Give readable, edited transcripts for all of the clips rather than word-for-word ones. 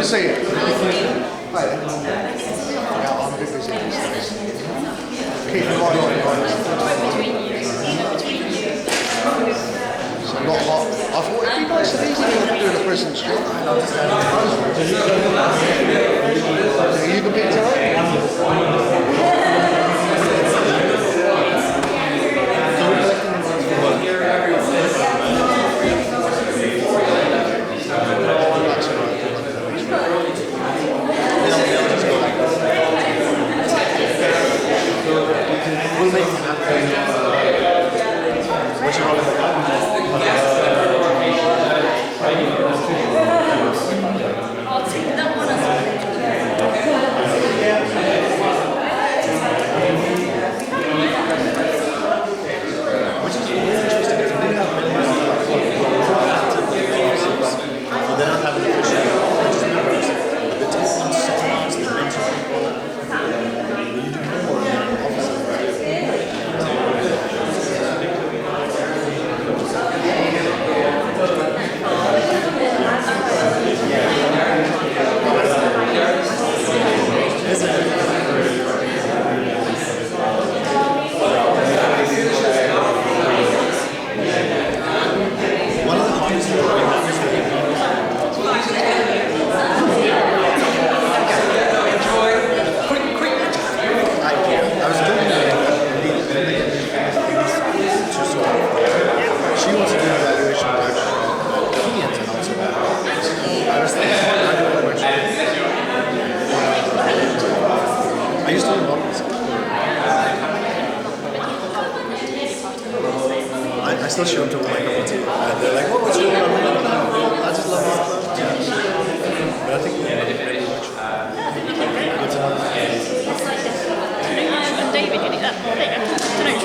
to see you. Hi. Yeah, I'm a bit busy these days. Keep an eye on it. It's a lot hot. I thought it'd be nice and easy to do the President's job. You can pick it up? We'll make it happen. What's your role in the I'll take that one as well. Which is really interesting because they have many but they don't have an official just members. The top ones sometimes they mentor people. You do more than an officer. One of the hardest things we have is I was doing she wants to do an evaluation work opinions and also that. I was thinking, I do a workshop. I used to do models. I still show them to my couple too. And they're like, oh, what's your name? I just love this. Yeah. But I think we're very much. Good to know. And David, you need that. There you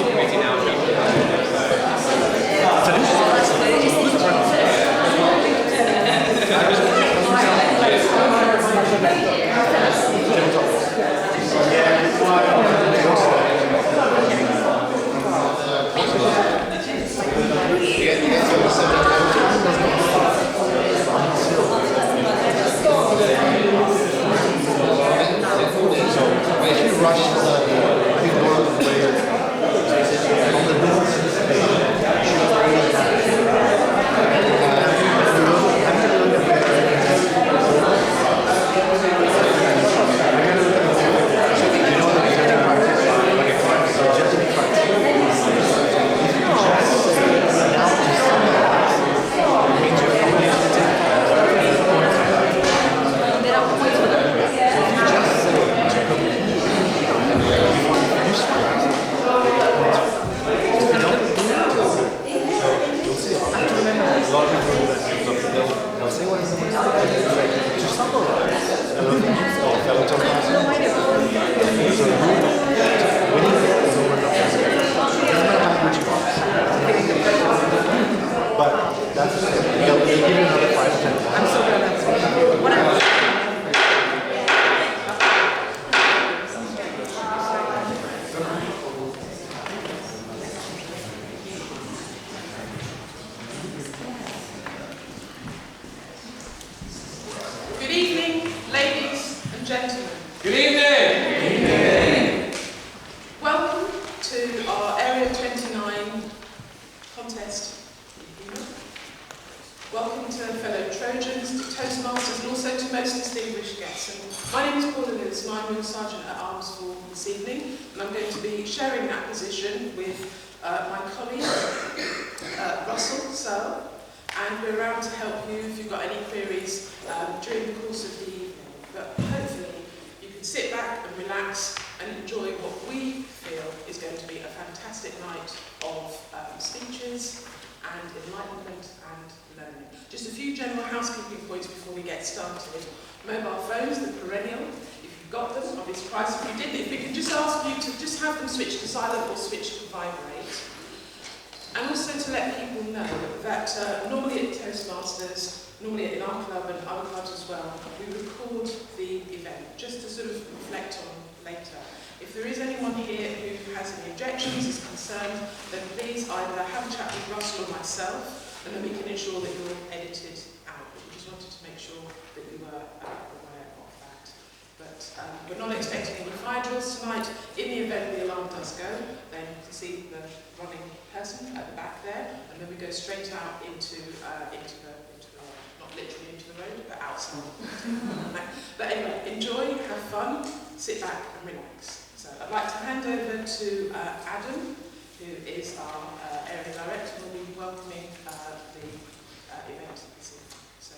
Good evening, ladies and gentlemen. Good evening! Welcome to our Area 29 contest. Welcome to fellow Trojans, to Toastmasters, and also to most distinguished guests. And my name is Paula Lewis, and I'm your Sergeant at Arms for this evening, and I'm going to be sharing that position with my colleague, Russell Searle. And we're around to help you if you've got any queries during the course of the evening. But hopefully you can sit back and relax and enjoy what we feel is going to be a fantastic night of speeches and enlightenment and learning. Just a few general housekeeping points before we get started. Mobile phones, the perennial. If you've got them, I'll be surprised if you didn't. If we could just ask you to just have them switched to silent or switched to vibrate. And also to let people know that normally at Toastmasters, normally in our club and other clubs as well, we record the event just to sort of reflect on later. If there is anyone here who has any objections, is concerned, then please either have a chat with Russell or myself, and then we can ensure that you're edited out. But we just wanted to make sure that you were we're not expecting any fire drills tonight. In the event the alarm does go, then you can see the running person at the back there, and then we go straight out into the not literally into the road, but outside. But anyway, enjoy, have fun, sit back and relax. So I'd like to hand over to Adam, who is our area director, and will be welcoming the event this evening. So,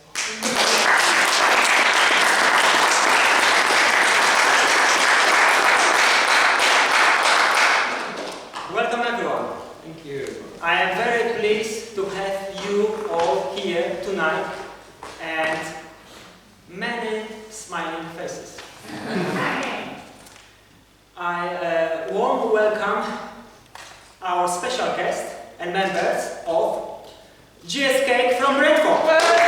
welcome everyone. Thank you. I am very pleased to have you all here tonight and many smiling faces. I warmly welcome our special guests and members of GS Cake from Bradford.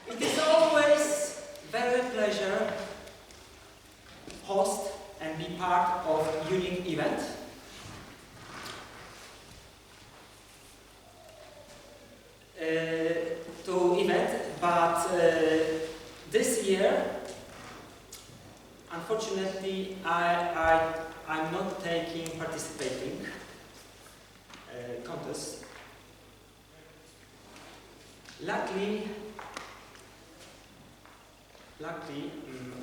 It is always very pleasure host and be part of unique event. But this year, unfortunately, I'm not participating contest. Luckily,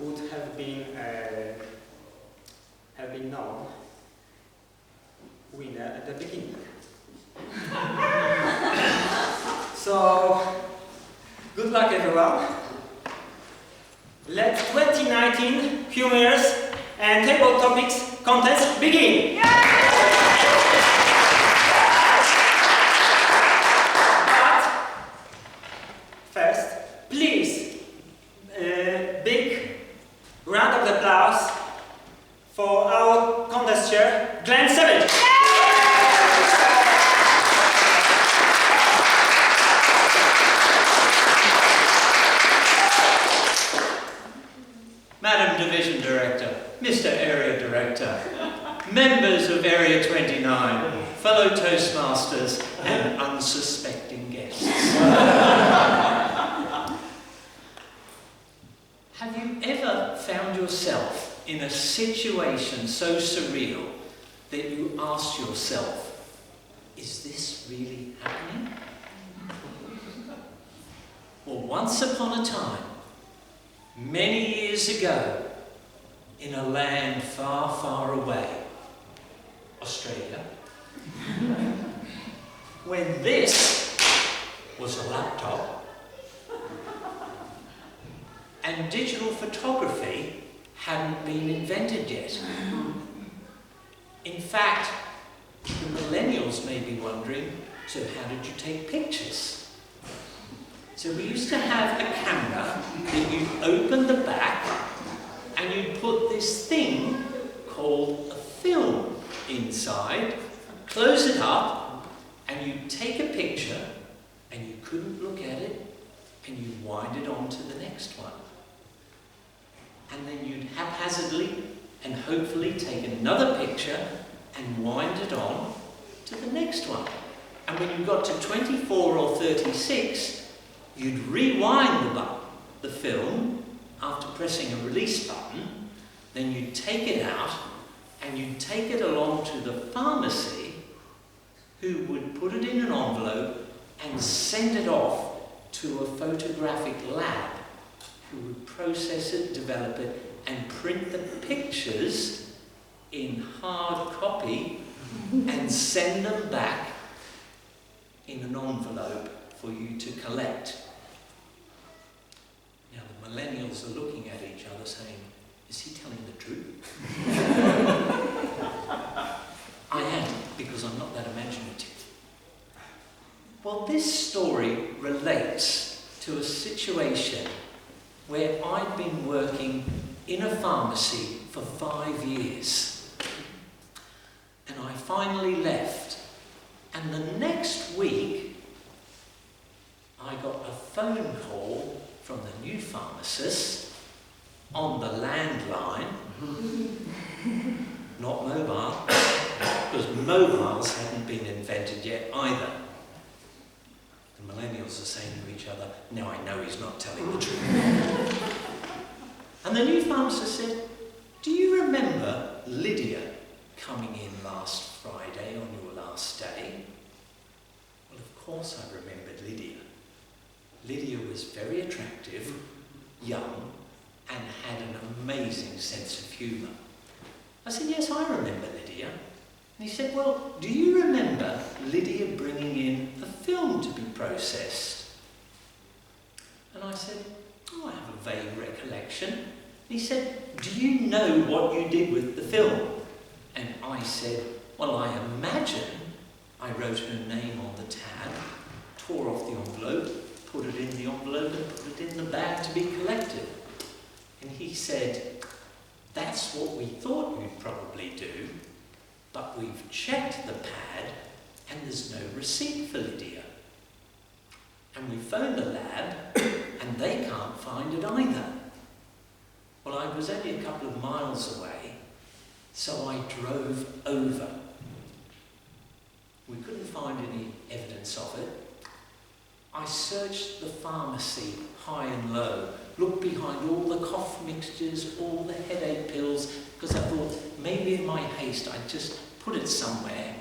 would have been known winner at the beginning. So, good luck everyone. Let 2019 humorous and table topics contest begin. But first, please, big round of applause for our contest chair, Glenn Savage. Madam Division Director, Mr. Area Director, members of Area 29, fellow Toastmasters and unsuspecting guests. Have you ever found yourself in a situation so surreal that you asked yourself, is this really happening? Well, once upon a time, many years ago, in a land far, far away, Australia, when this was a laptop and digital photography hadn't been invented yet. In fact, the millennials may be wondering, so how did you take pictures? So we used to have a camera that you'd open the back and you'd put this thing called a film inside, close it up, and you'd take a picture and you couldn't look at it and you'd wind it on to the next one. And then you'd haphazardly and hopefully take another picture and wind it on to the next one. And when you got to 24 or 36, you'd rewind the film after pressing a release button, then you'd take it out and you'd take it along to the pharmacy, who would put it in an envelope and send it off to a photographic lab, who would process it, develop it, and print the pictures in hard copy and send them back in an envelope for you to collect. Now the millennials are looking at each other saying, is he telling the truth? I am, because I'm not that imaginative. Well, this story relates to a situation where I'd been working in a pharmacy for 5 years. And I finally left. And the next week, got a phone call from the new pharmacist on the landline, not mobile, because mobiles hadn't been invented yet either. The millennials are saying to each other, now I know he's not telling the truth. And the new pharmacist said, do you remember Lydia coming in last Friday on your last day? Well, of course I remembered Lydia. Lydia was very attractive, young, and had an amazing sense of humour. I said, yes, I remember Lydia. And he said, well, do you remember Lydia bringing in a film to be processed? And I said, oh, I have a vague recollection. And he said, do you know what you did with the film? And I said, well, I imagine I wrote her name on the tab, tore off the envelope, put it in the envelope and put it in the bag to be collected. And he said, that's what we thought you'd probably do, but we've checked the pad and there's no receipt for Lydia. And we phoned the lab and they can't find it either. Well, I was only a couple of miles away, so I drove over. We couldn't find any evidence of it. I searched the pharmacy high and low, looked behind all the cough mixtures, all the headache pills, because I thought maybe in my haste I'd just put it somewhere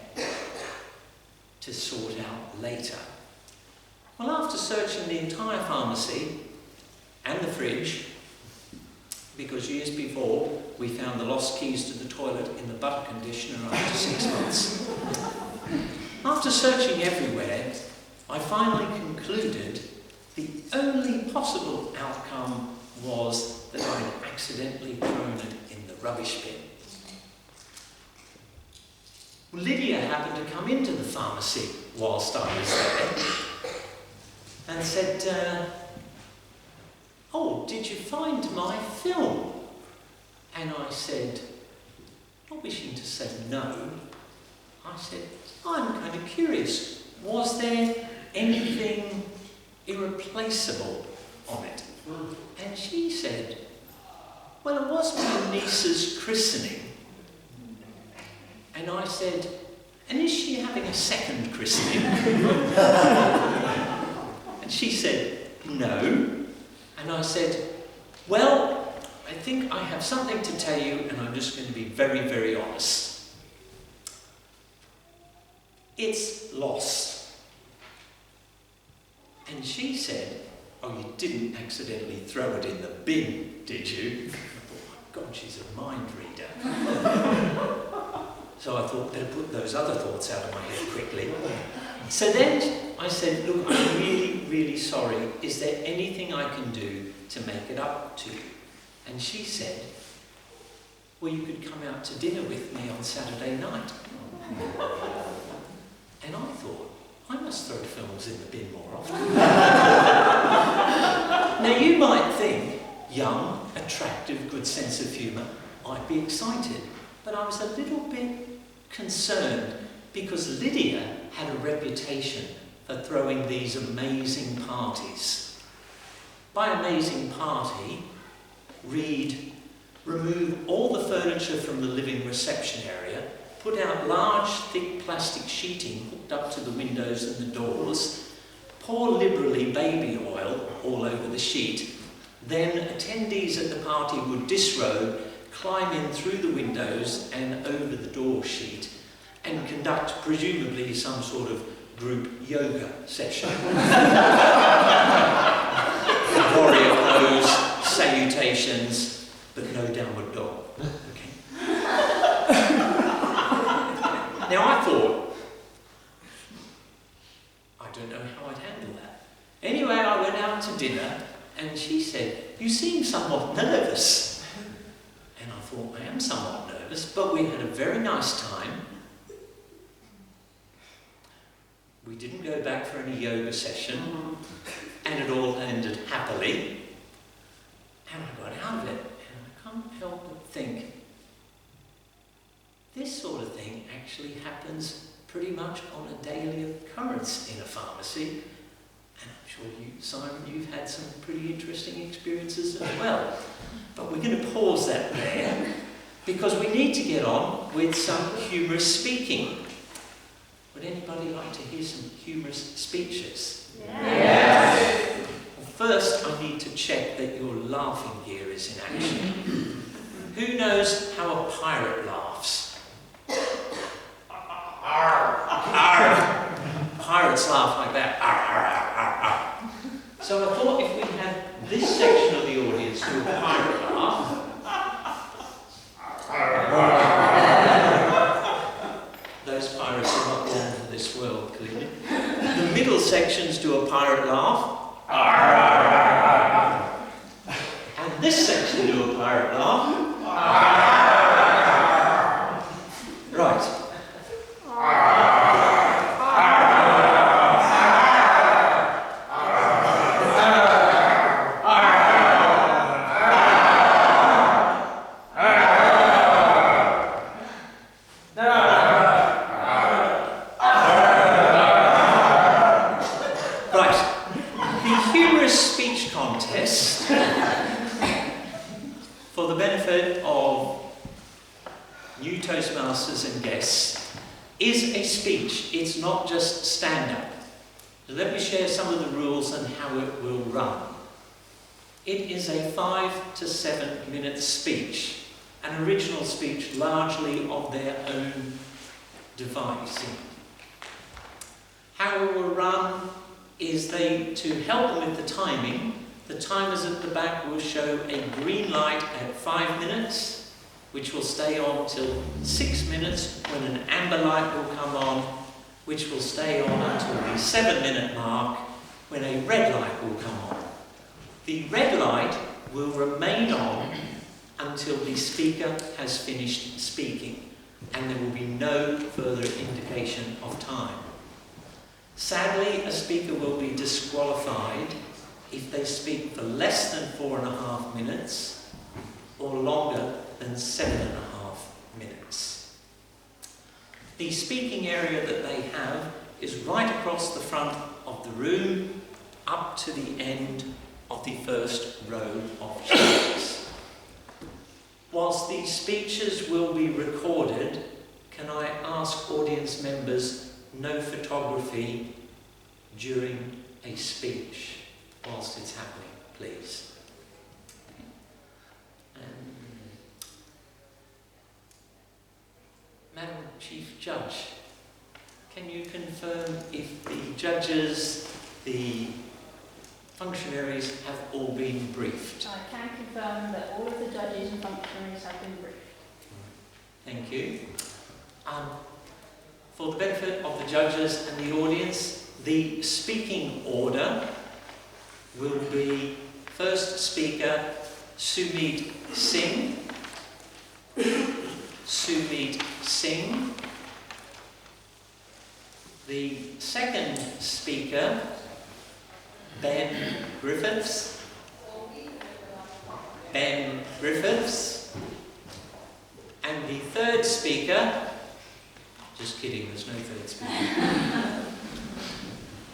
to sort out later. Well, after searching the entire pharmacy and the fridge, because years before we found the lost keys to the toilet in the butter conditioner after 6 months, after searching everywhere, I finally concluded the only possible outcome was that I'd accidentally thrown it in the rubbish bin. Well, Lydia happened to come into the pharmacy whilst I was there and said, oh, did you find my film? And I said, not wishing to say no, I said, I'm kind of curious, was there anything irreplaceable on it? And she said, well, it was my niece's christening. And I said, and is she having a second christening? And she said, no. And I said, well, I think I have something to tell you, and I'm just going to be very, very honest. It's lost. And she said, oh, you didn't accidentally throw it in the bin, did you? I thought, God, she's a mind reader. So I thought, better put those other thoughts out of my head quickly. So then I said, look, I'm really, really sorry. Is there anything I can do to make it up to you? And she said, well, you could come out to dinner with me on Saturday night. And I thought, I must throw films in the bin more often. Now you might think, young, attractive, good sense of humour, I'd be excited. But I was a little bit concerned because Lydia had a reputation for throwing these amazing parties. By amazing party, read, remove all the furniture from the living reception area, put out large, thick plastic sheeting hooked up to the windows and the doors, pour liberally baby oil all over the sheet, then attendees at the party would disrobe, climb in through the windows and over the door sheet, and conduct presumably some sort of group yoga session. Warrior pose, salutations, but no downward dog. Okay. Now I thought, I don't know how I'd handle that. Anyway, I went out to dinner and she said, you seem somewhat nervous. And I thought, I am somewhat nervous, but we had a very nice time. We didn't go back for any yoga session, and it all ended happily. And I got out of it, and I can't help but think, this sort of thing actually happens pretty much on a daily occurrence in a pharmacy, And I'm sure you, Simon, you've had some pretty interesting experiences as well. But we're going to pause that there because we need to get on with some humorous speaking. Would anybody like to hear some humorous speeches? Yes. Well, first, I need to check that your laughing gear is in action. Who knows how a pirate laughs? Arr. Pirates laugh like that. Arr, arr, arr, arr, arr. So I thought if we had this section of the audience do a pirate laugh. Those pirates are not born for this world, clearly. The middle sections do a pirate laugh. And this section do a pirate laugh. Right. For the benefit of new Toastmasters and guests, is a speech. It's not just stand-up. So let me share some of the rules and how it will run. It is a 5 to 7 minute speech, an original speech largely of their own devising. How it will run is to help them with the timing. The timers at the back will show a green light at 5 minutes, which will stay on till 6 minutes, when an amber light will come on, which will stay on until the 7-minute mark, when a red light will come on. The red light will remain on until the speaker has finished speaking, and there will be no further indication of time. Sadly, a speaker will be disqualified if they speak for less than 4.5 minutes or longer than 7.5 minutes. The speaking area that they have is right across the front of the room up to the end of the first row of chairs. Whilst these speeches will be recorded, can I ask audience members no photography during a speech whilst it's happening, please? Madam Chief Judge, can you confirm if the judges, the functionaries have all been briefed? I can confirm that all of the judges and functionaries have been briefed. Thank you. For the benefit of the judges and the audience, the speaking order will be first speaker Sumit Singh. Sumit Singh. The second speaker, Ben Griffiths. Ben Griffiths. And the third speaker, just kidding, there's no third speaker.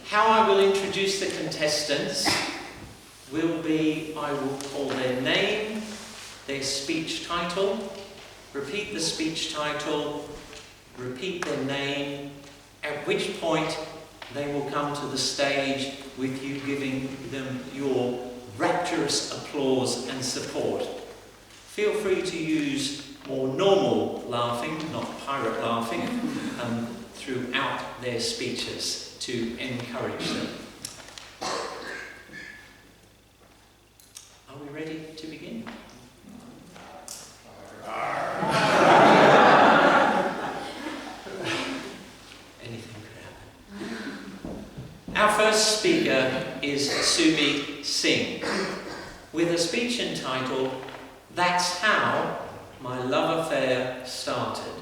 How I will introduce the contestants will be, I will call their name, their speech title, repeat the speech title, repeat their name, at which point they will come to the stage with you giving them your rapturous applause and support. Feel free to use more normal laughing, not pirate laughing, throughout their speeches to encourage them. Are we ready to begin? Anything could happen. Our first speaker is Sumit Singh, with a speech entitled, "That's How My Love Affair Started."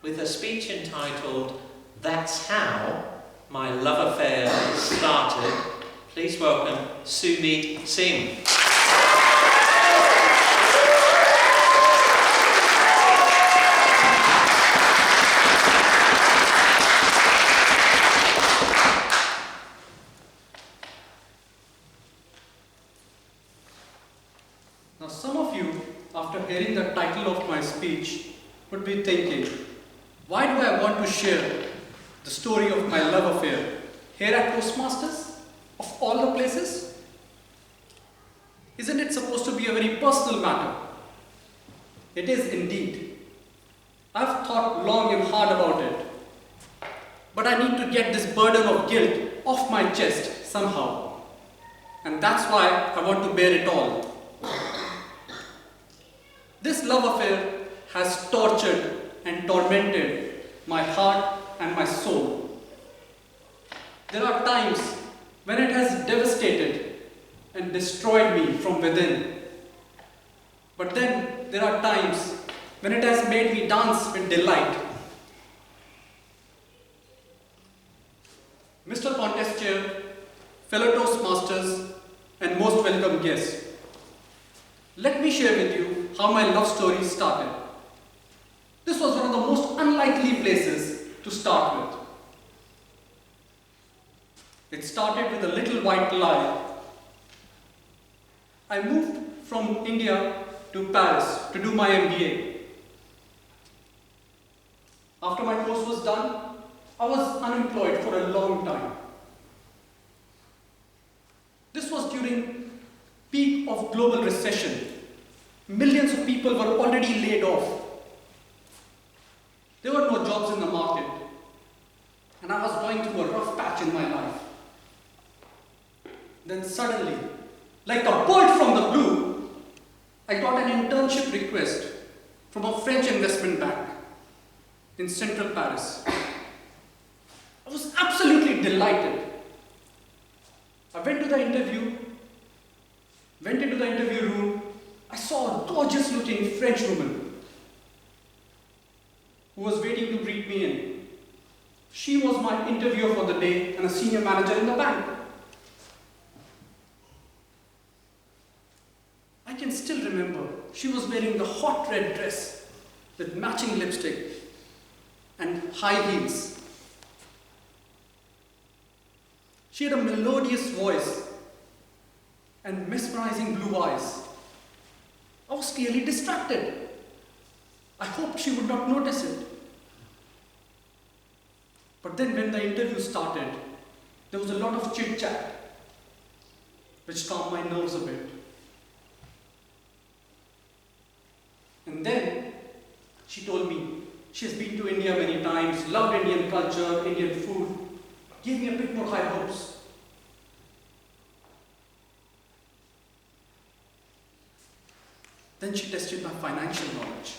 With a speech entitled, "That's How My Love Affair Started," please welcome Sumit Singh. speech would be thinking, why do I want to share the story of my love affair here at Toastmasters, of all the places? Isn't it supposed to be a very personal matter? It is indeed. I've thought long and hard about it. But I need to get this burden of guilt off my chest somehow. And that's why I want to bear it all. This love affair has tortured and tormented my heart and my soul. There are times when it has devastated and destroyed me from within. But then there are times when it has made me dance with delight. Mr. Contest Chair, fellow Toastmasters, and most welcome guests, let me share with you how my love story started. This was one of the most unlikely places to start with. It started with a little white lie. I moved from India to Paris to do my MBA. After my course was done, I was unemployed for a long time. This was during peak of global recession. Millions of people were already laid off. There were no jobs in the market, and I was going through a rough patch in my life. Then suddenly, like a bolt from the blue, I got an internship request from a French investment bank in central Paris. I was absolutely delighted. I went into the interview room. I saw a gorgeous looking French woman who was waiting to greet me in. She was my interviewer for the day and a senior manager in the bank. I can still remember she was wearing the hot red dress with matching lipstick and high heels. She had a melodious voice and mesmerizing blue eyes. I was clearly distracted. I hoped she would not notice it. But then when the interview started, there was a lot of chit-chat, which calmed my nerves a bit. And then she told me she has been to India many times, loved Indian culture, Indian food, gave me a bit more high hopes. Then she tested my financial knowledge.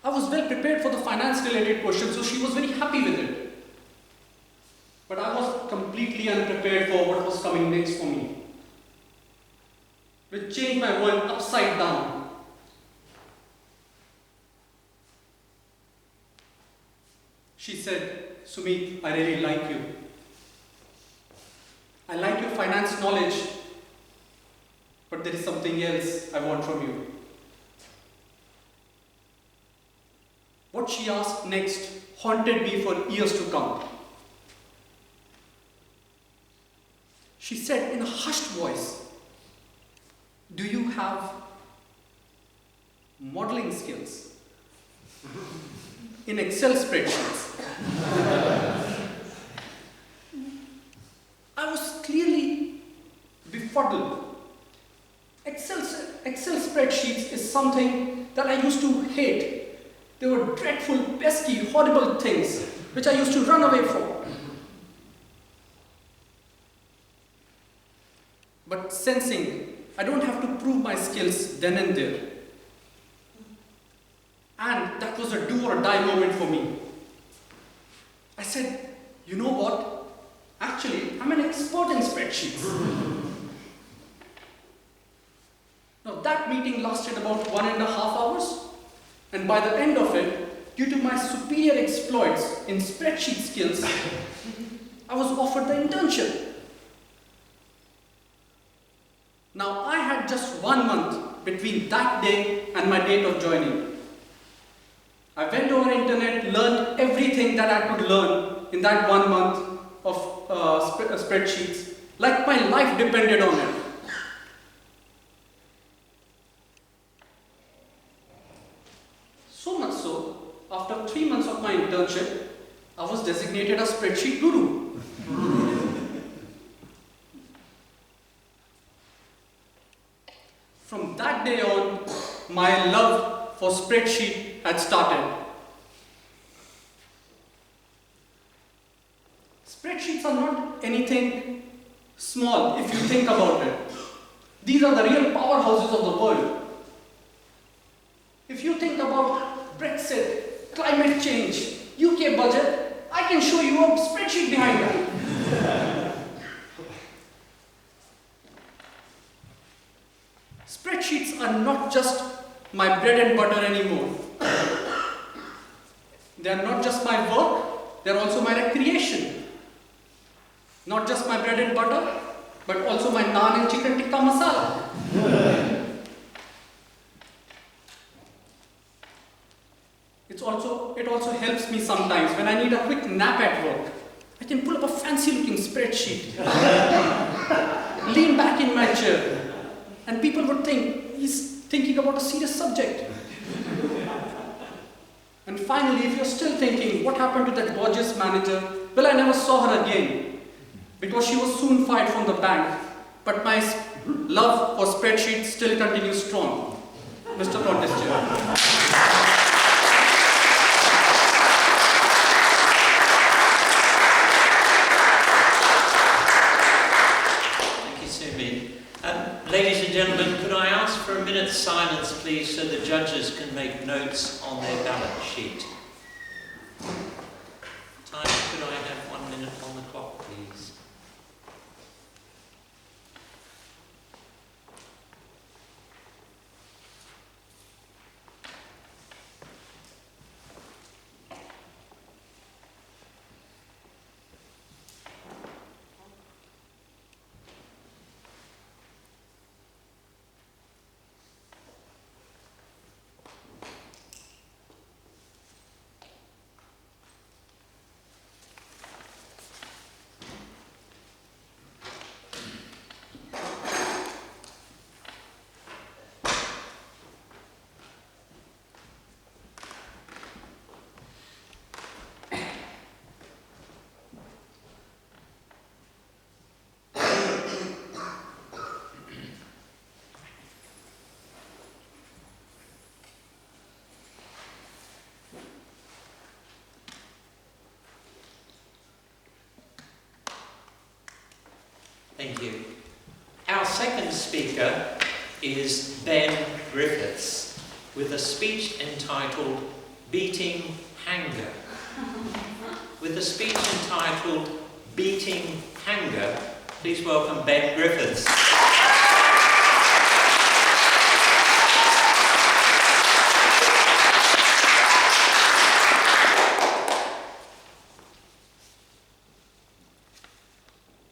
I was well prepared for the finance-related questions, so she was very happy with it. But I was completely unprepared for what was coming next for me, which changed my world upside down. She said, "Sumit, I really like you. I like your finance knowledge, but there is something else I want from you." What she asked next haunted me for years to come. She said in a hushed voice, "Do you have modeling skills in Excel spreadsheets?" I was clearly befuddled. Excel spreadsheets is something that I used to hate. They were dreadful, pesky, horrible things which I used to run away from. But sensing I don't have to prove my skills then and there. And that was a do or die moment for me. I said, "You know what? Actually, I'm an expert in spreadsheets." Now that meeting lasted about 1.5 hours, and by the end of it, due to my superior exploits in spreadsheet skills, I was offered the internship. Now I had just 1 month between that day and my date of joining. I went over the internet, learned everything that I could learn in that 1 month of spreadsheets, like my life depended on it. internship, I was designated a spreadsheet guru. From that day on, my love for spreadsheet had started. Spreadsheets are not anything small if you think about it. These are the real powerhouses of the world. If you think about Brexit, climate change, UK budget, I can show you a spreadsheet behind that. Spreadsheets are not just my bread and butter anymore. They are not just my work, they are also my recreation. Not just my bread and butter, but also my naan and chicken tikka masala. It also helps me sometimes when I need a quick nap at work. I can pull up a fancy looking spreadsheet, lean back in my chair, and people would think he's thinking about a serious subject. And finally, if you're still thinking, what happened to that gorgeous manager? Well, I never saw her again because she was soon fired from the bank. But my love for spreadsheets still continues strong. Mr. Protester. Ladies and gentlemen, could I ask for a minute's silence, please, so the judges can make notes on their ballot sheet? Time, could I have 1 minute on the clock, please? Thank you. Our second speaker is Ben Griffiths with a speech entitled Beating Hanger. With a speech entitled Beating Hanger, please welcome Ben Griffiths.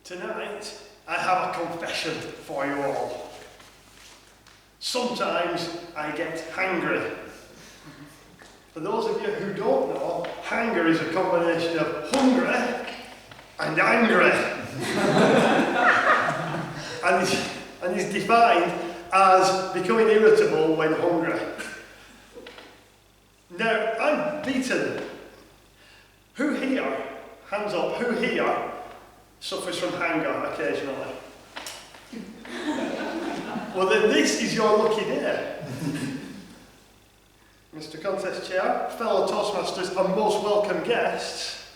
Tonight, I have a confession for you all. Sometimes I get hangry. For those of you who don't know, hanger is a combination of hungry and angry. and is defined as becoming irritable when hungry. Now, I'm beaten. Who here, hands up, who here suffers from hanger occasionally? Well, then this is your lucky day. Mr. Contest Chair, fellow Toastmasters and most welcome guests,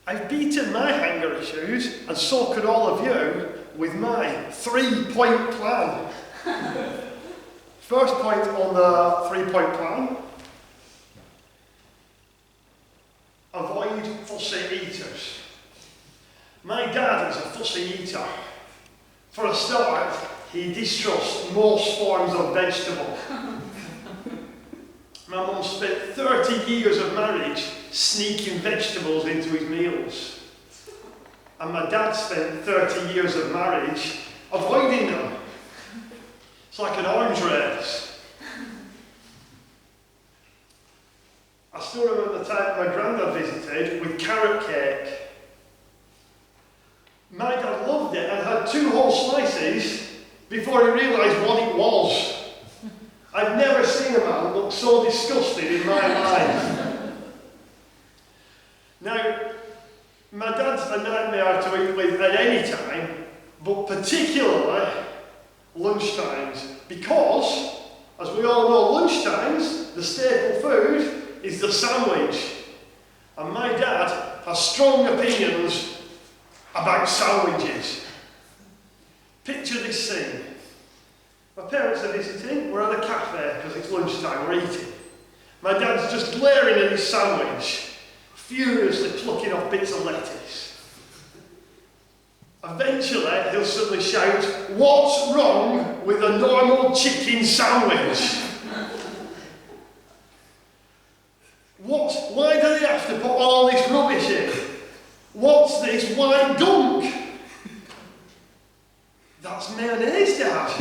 I've beaten my hanger issues, and so could all of you, with my 3-point plan. First point on the 3-point plan: avoid fussy eaters. My dad is a fussy eater. For a start, he distrusts most forms of vegetable. My mum spent 30 years of marriage sneaking vegetables into his meals. And my dad spent 30 years of marriage avoiding them. It's like an arms race. I still remember the time my granddad visited with carrot cake. My dad loved it and had 2 whole slices before he realised what it was. I've never seen a man look so disgusted in my life. Now, my dad's a nightmare to eat with at any time, but particularly lunchtimes, because, as we all know, lunchtimes, the staple food is the sandwich. And my dad has strong opinions about sandwiches. Picture this scene. My parents are visiting, we're at a cafe because it's lunchtime, we're eating. My dad's just glaring at his sandwich, furiously plucking off bits of lettuce. Eventually, he'll suddenly shout, "What's wrong with a normal chicken sandwich? Why do they have to put all this rubbish in? What's this white gunk?" "That's mayonnaise, Dad."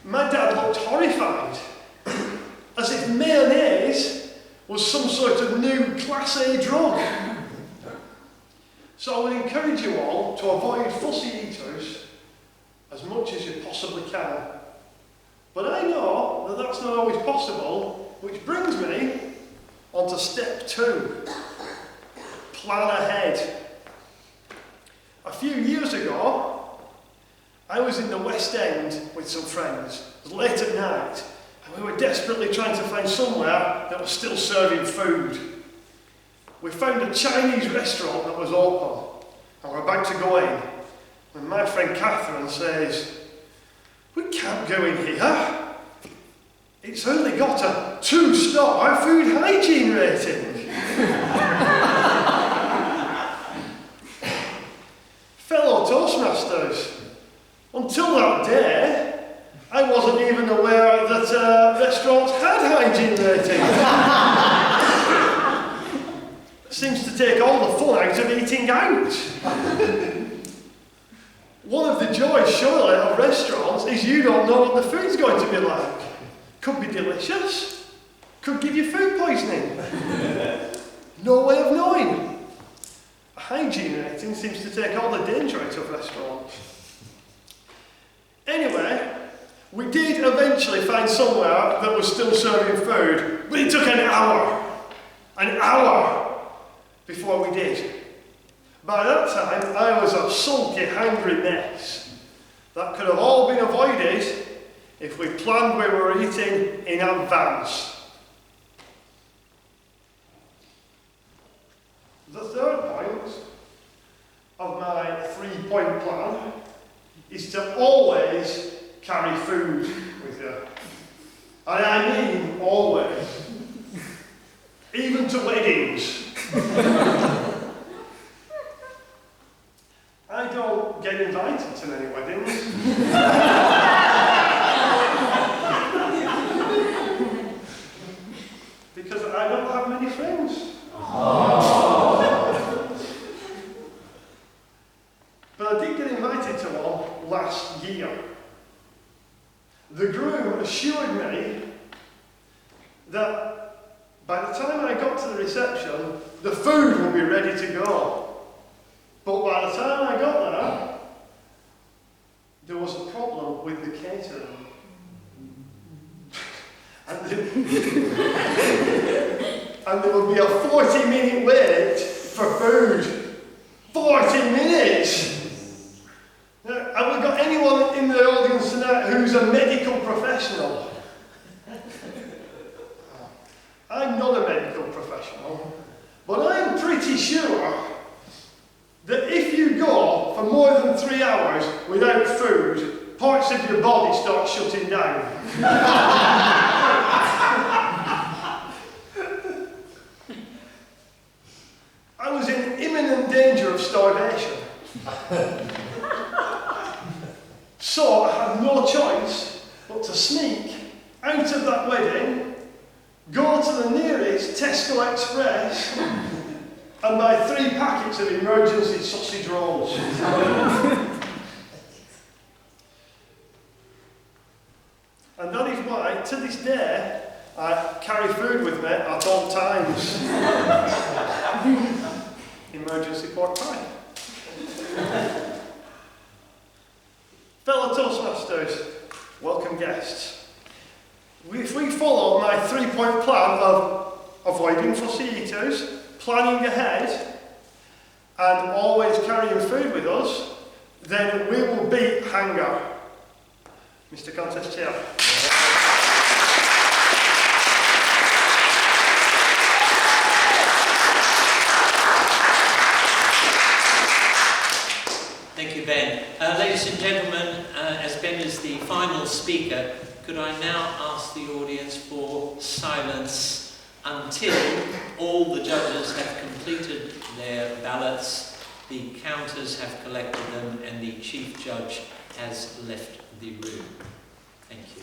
My dad looked horrified, as if mayonnaise was some sort of new Class A drug. So I would encourage you all to avoid fussy eaters as much as you possibly can. But I know that that's not always possible, which brings me on to step 2. Plan ahead. A few years ago, I was in the West End with some friends. It was late at night, and we were desperately trying to find somewhere that was still serving food. We found a Chinese restaurant that was open, and we're about to go in, when my friend Catherine says, "We can't go in here. It's only got a 2-star food hygiene rating." Fellow Toastmasters, until that day, I wasn't even aware that restaurants had hygiene ratings. Seems to take all the fun out of eating out. One of the joys, surely, of restaurants is you don't know what the food's going to be like. Could be delicious, could give you food poisoning. No way of knowing. A hygiene rating seems to take all the danger out of restaurants. Anyway, we did eventually find somewhere that was still serving food, but it took an hour before we did. By that time, I was a sulky, hungry mess. That could have all been avoided if we planned where we were eating in advance. The third point of my 3-point plan is to always carry food with you. And I mean always. Even to weddings. I don't get invited to many weddings. Because I don't have many friends. But I did get invited to one last year. The groom assured me that by the time I got to the reception, the food would be ready to go. But by the time I got there, there was a problem with the catering. And there would be a 40-minute wait for food. 40 minutes! Now, have we got anyone in the audience tonight who's a medical professional? I'm not a medical professional, but I'm pretty sure that if you go for more than 3 hours without food, parts of your body start shutting down. I was in imminent danger of starvation. So I had no choice but to sneak out of that wedding, go to the nearest Tesco Express and buy 3 packets of emergency sausage rolls. And that is why, to this day, I carry food with me at all times. Emergency pork pie. Fellow Toastmasters, welcome guests. If we follow my 3-point plan of avoiding fussy eaters, us, planning ahead, and always carrying food with us, then we will beat hunger. Mr. Contest Chair. Thank you, Ben. Ladies and gentlemen, as Ben is the final speaker, could I now ask the audience for silence until all the judges have completed their ballots, the counters have collected them, and the chief judge has left the room. Thank you.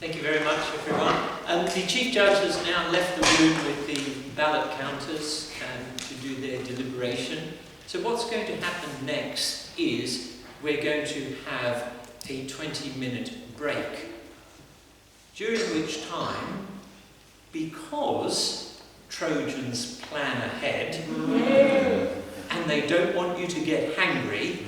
Thank you very much, everyone. The Chief Judge has now left the room with the ballot counters to do their deliberation. So what's going to happen next is we're going to have a 20-minute break, during which time, because Trojans plan ahead, and they don't want you to get hangry,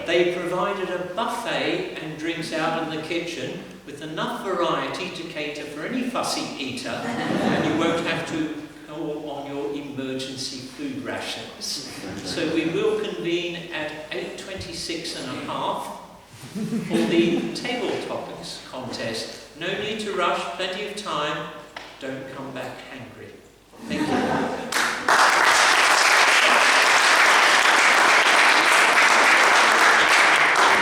they provided a buffet and drinks out in the kitchen with enough variety to cater for any fussy eater, and you won't have to call on your emergency food rations. So we will convene at 8:26.5 for the table topics contest. No need to rush, plenty of time. Don't come back hangry.